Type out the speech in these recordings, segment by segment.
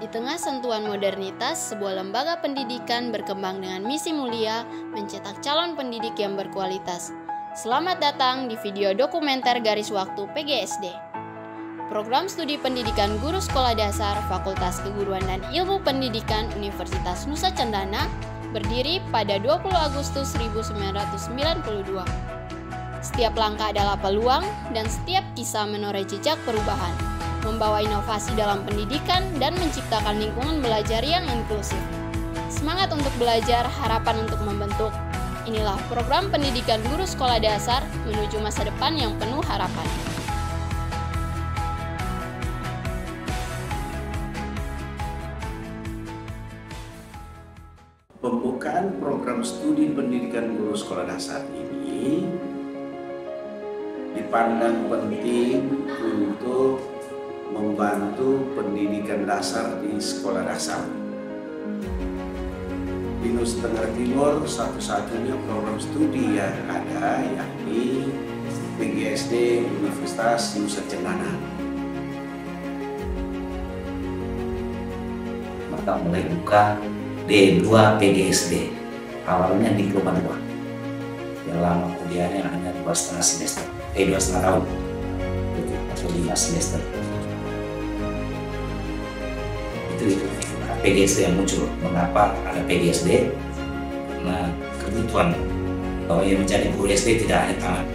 Di tengah sentuhan modernitas, sebuah lembaga pendidikan berkembang dengan misi mulia mencetak calon pendidik yang berkualitas. Selamat datang di video dokumenter Garis Waktu PGSD. Program Studi Pendidikan Guru Sekolah Dasar Fakultas Keguruan dan Ilmu Pendidikan Universitas Nusa Cendana berdiri pada 20 Agustus 1992. Setiap langkah adalah peluang dan setiap kisah menoreh jejak perubahan, membawa inovasi dalam pendidikan dan menciptakan lingkungan belajar yang inklusif. Semangat untuk belajar, harapan untuk membentuk. Inilah program pendidikan guru sekolah dasar menuju masa depan yang penuh harapan. Pembukaan program studi pendidikan guru sekolah dasar ini dipandang penting untuk membantu pendidikan dasar di sekolah dasar. Di Nusa Tenggara Timur satu-satunya program studi yang ada yakni PGSD Universitas Nusa Cendana. Maka mulai buka D2 PGSD, awalnya diploma 2 yang lama kuliahnya hanya 2,5 semester, 2,5 tahun atau 5 semester. Itu PGSD yang muncul. Mengapa ada PGSD? Karena kebutuhan bahwa yang menjadi guru SD tidak hanya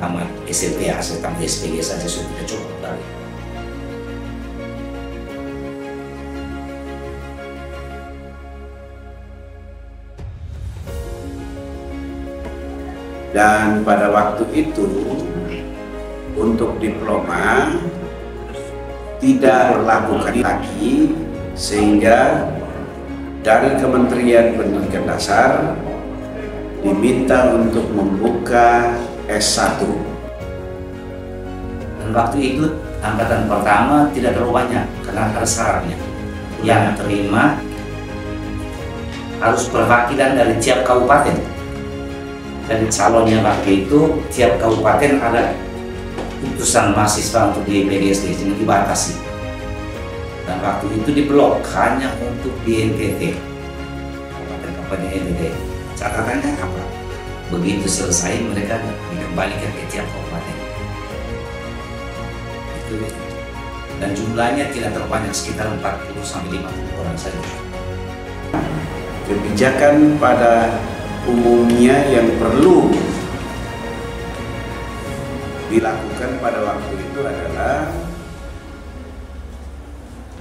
tamat SMP hasil tamat SPG saja sudah tidak cukup kali. Dan pada waktu itu untuk diploma tidak dilakukan lagi, sehingga dari Kementerian Pendidikan Dasar diminta untuk membuka S1. Dan waktu itu angkatan pertama tidak terlalu banyak karena ada syaratnya. Yang terima harus perwakilan dari tiap kabupaten. Dan calonnya waktu itu tiap kabupaten ada utusan mahasiswa untuk di PGSD, jadi dibatasi. Dan waktu itu diblok hanya untuk di NTT, kabupaten NTT. Catatannya apa? Begitu selesai mereka dikembalikan ke tiap kabupaten. Itu. Dan jumlahnya tidak terlalu banyak, sekitar 40-50 orang saja. Kebijakan pada umumnya yang perlu dilakukan pada waktu itu adalah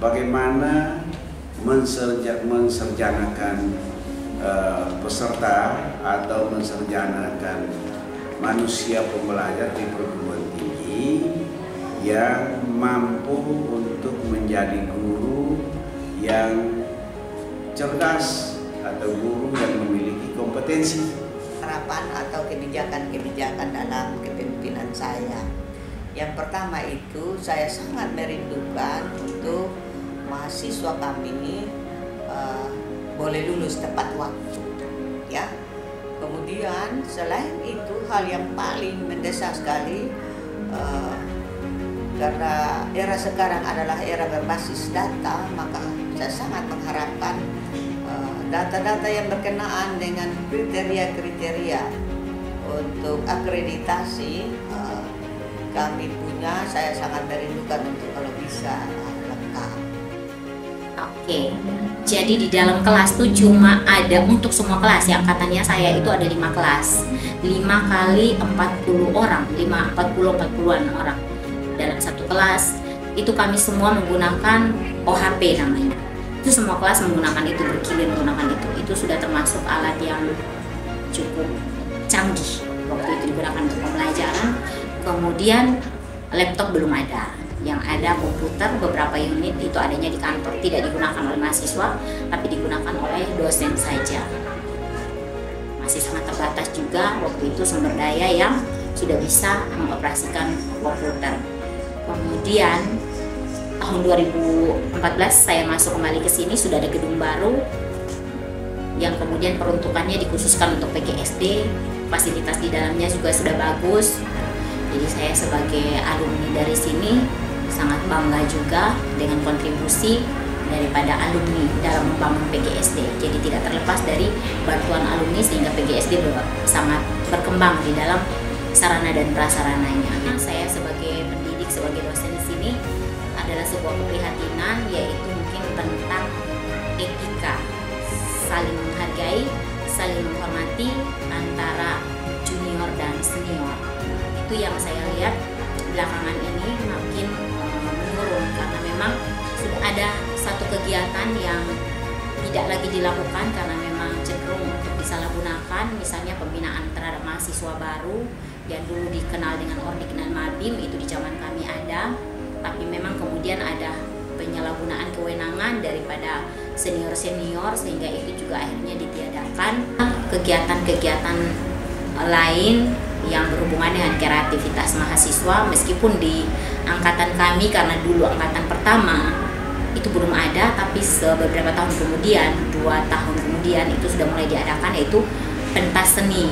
bagaimana menserjanakan peserta atau menserjanakan manusia pembelajar di perguruan tinggi yang mampu untuk menjadi guru yang cerdas atau guru yang memiliki kompetensi. Harapan atau kebijakan-kebijakan dalam kepemimpinan saya. Yang pertama itu saya sangat merindukan untuk mahasiswa kami ini boleh lulus tepat waktu, ya. Kemudian selain itu hal yang paling mendesak sekali karena era sekarang adalah era berbasis data, maka saya sangat mengharapkan data-data yang berkenaan dengan kriteria-kriteria untuk akreditasi kami punya, saya sangat merindukan untuk kalau bisa lengkap. Oke, jadi di dalam kelas tuh cuma ada untuk semua kelas ya, angkatannya saya itu ada 5 kelas, 5 kali 40 orang, 40-40an orang dalam satu kelas. Itu kami semua menggunakan OHP namanya. Itu semua kelas menggunakan itu, berkilir menggunakan itu sudah termasuk alat yang cukup canggih waktu itu digunakan untuk pembelajaran. Kemudian laptop belum ada, yang ada komputer beberapa unit itu adanya di kantor, tidak digunakan oleh mahasiswa tapi digunakan oleh dosen saja. Masih sangat terbatas juga waktu itu sumber daya yang sudah bisa mengoperasikan komputer. Kemudian tahun 2014 saya masuk kembali ke sini, sudah ada gedung baru yang kemudian peruntukannya dikhususkan untuk PGSD, fasilitas di dalamnya juga sudah bagus. Jadi saya sebagai alumni dari sini sangat bangga juga dengan kontribusi daripada alumni dalam membangun PGSD. Jadi tidak terlepas dari bantuan alumni sehingga PGSD sangat berkembang di dalam sarana dan prasarananya. Saya sebagai pendidik, sebagai dosen di sini adalah sebuah keprihatinan, yaitu mungkin tentang etika, saling menghargai, saling menghormati antara junior dan senior. Itu yang saya lihat belakangan ini makin menurun, karena memang sudah ada satu kegiatan yang tidak lagi dilakukan karena memang cenderung untuk disalahgunakan, misalnya pembinaan terhadap mahasiswa baru yang dulu dikenal dengan Ordik dan Mabim, itu di zaman kami ada, tapi memang kemudian ada penyalahgunaan kewenangan daripada senior-senior sehingga itu juga akhirnya ditiadakan. Kegiatan-kegiatan lain yang berhubungan dengan kreativitas mahasiswa, meskipun di angkatan kami, karena dulu angkatan pertama itu belum ada, tapi beberapa tahun kemudian, 2 tahun kemudian itu sudah mulai diadakan, yaitu pentas seni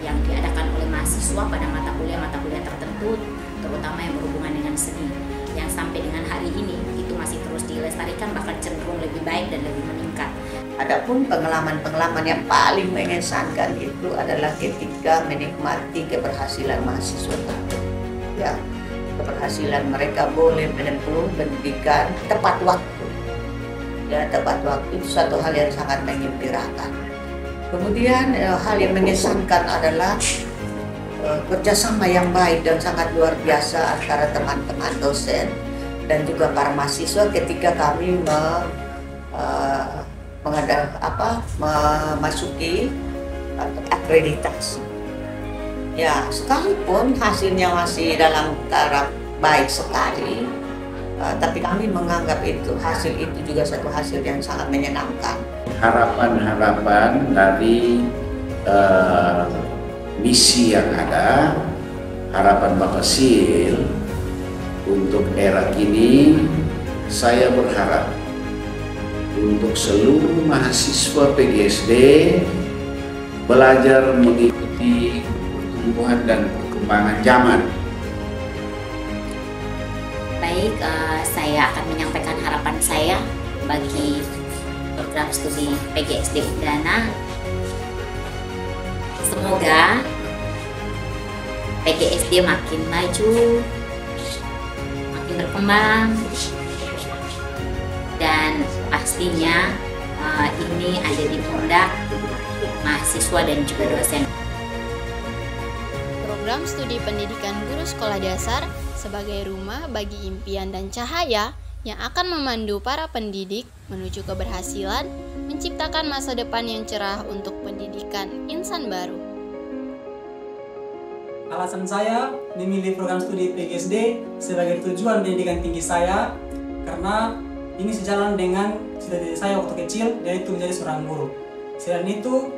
yang diadakan oleh mahasiswa pada mata kuliah tertentu, terutama yang berhubungan dengan seni, yang sampai dengan hari ini itu masih terus dilestarikan, bahkan cenderung lebih baik dan lebih meningkat. Adapun pengalaman-pengalaman yang paling mengesankan itu adalah ketika menikmati keberhasilan mahasiswa tersebut. Ya, keberhasilan mereka boleh menempuh pendidikan tepat waktu. Ya, tepat waktu itu suatu hal yang sangat menggembirakan. Kemudian hal yang mengesankan adalah kerjasama yang baik dan sangat luar biasa antara teman-teman dosen dan juga para mahasiswa ketika kami memasuki akreditasi. Ya, sekalipun hasilnya masih dalam taraf baik sekali, tapi kami menganggap hasil itu juga satu hasil yang sangat menyenangkan. Harapan-harapan dari misi yang ada, harapan Bapak Sil untuk era kini, saya berharap untuk seluruh mahasiswa PGSD belajar mengikuti pertumbuhan dan perkembangan zaman. Baik, saya akan menyampaikan harapan saya bagi program studi PGSD Udana. Semoga PGSD makin maju, makin berkembang, dan pastinya ini ada di pundak mahasiswa dan juga dosen. Program studi pendidikan guru sekolah dasar sebagai rumah bagi impian dan cahaya yang akan memandu para pendidik menuju keberhasilan, menciptakan masa depan yang cerah untuk pendidikan insan baru. Alasan saya memilih program studi PGSD sebagai tujuan pendidikan tinggi saya karena ini sejalan dengan cita-cita saya waktu kecil, yaitu menjadi seorang guru. Selain itu,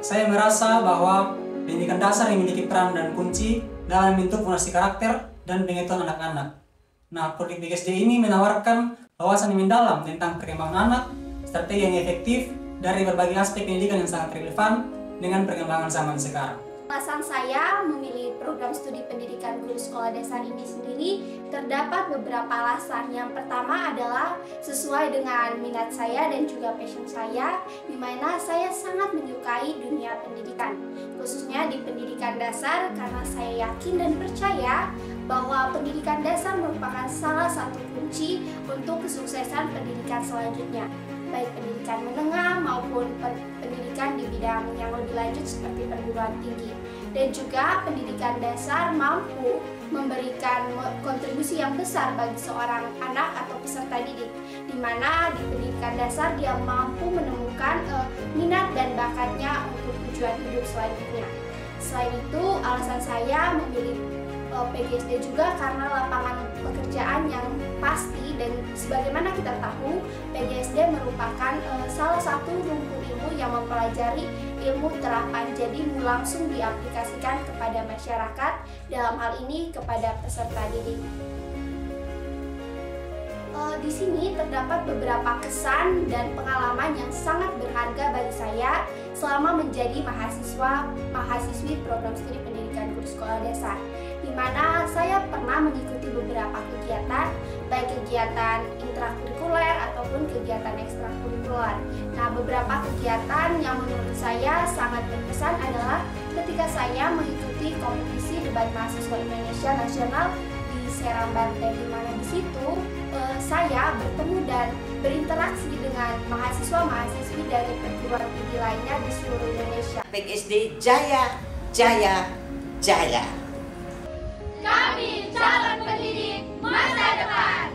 saya merasa bahwa pendidikan dasar memiliki peran dan kunci dalam membentuk fondasi karakter dan pengetahuan anak-anak. Nah, program PGSD ini menawarkan wawasan yang mendalam tentang perkembangan anak, strategi yang efektif dari berbagai aspek pendidikan yang sangat relevan dengan perkembangan zaman sekarang. Alasan saya memilih program studi pendidikan guru sekolah dasar ini sendiri terdapat beberapa alasan. Yang pertama adalah sesuai dengan minat saya dan juga passion saya, di mana saya sangat menyukai dunia pendidikan, khususnya di pendidikan dasar, karena saya yakin dan percaya bahwa pendidikan dasar merupakan salah satu kunci untuk kesuksesan pendidikan selanjutnya, baik pendidikan menengah maupun pendidikan di bidang yang lebih lanjut seperti perguruan tinggi. Dan juga pendidikan dasar mampu memberikan kontribusi yang besar bagi seorang anak atau peserta didik, di mana di pendidikan dasar dia mampu menemukan minat dan bakatnya untuk tujuan hidup selanjutnya. Selain itu, alasan saya memilih PGSD juga karena lapangan pekerjaan yang pasti, dan sebagaimana kita tahu PGSD merupakan salah satu rumpun ilmu yang mempelajari ilmu terapan, jadi langsung diaplikasikan kepada masyarakat, dalam hal ini kepada peserta didik. Di sini terdapat beberapa kesan dan pengalaman yang sangat berharga bagi saya selama menjadi mahasiswi program studi pendidikan guru sekolah dasar, di di mana saya pernah mengikuti beberapa kegiatan, baik kegiatan intrakurikuler ataupun kegiatan ekstrakurikuler. Nah, beberapa kegiatan yang menurut saya sangat berkesan adalah ketika saya mengikuti kompetisi debat mahasiswa Indonesia Nasional di Serang, Banten, di mana di situ saya bertemu dan berinteraksi dengan mahasiswa-mahasiswi dari perguruan tinggi lainnya di seluruh Indonesia. PGSD Jaya, Jaya, Jaya. Kami calon pendidik masa depan.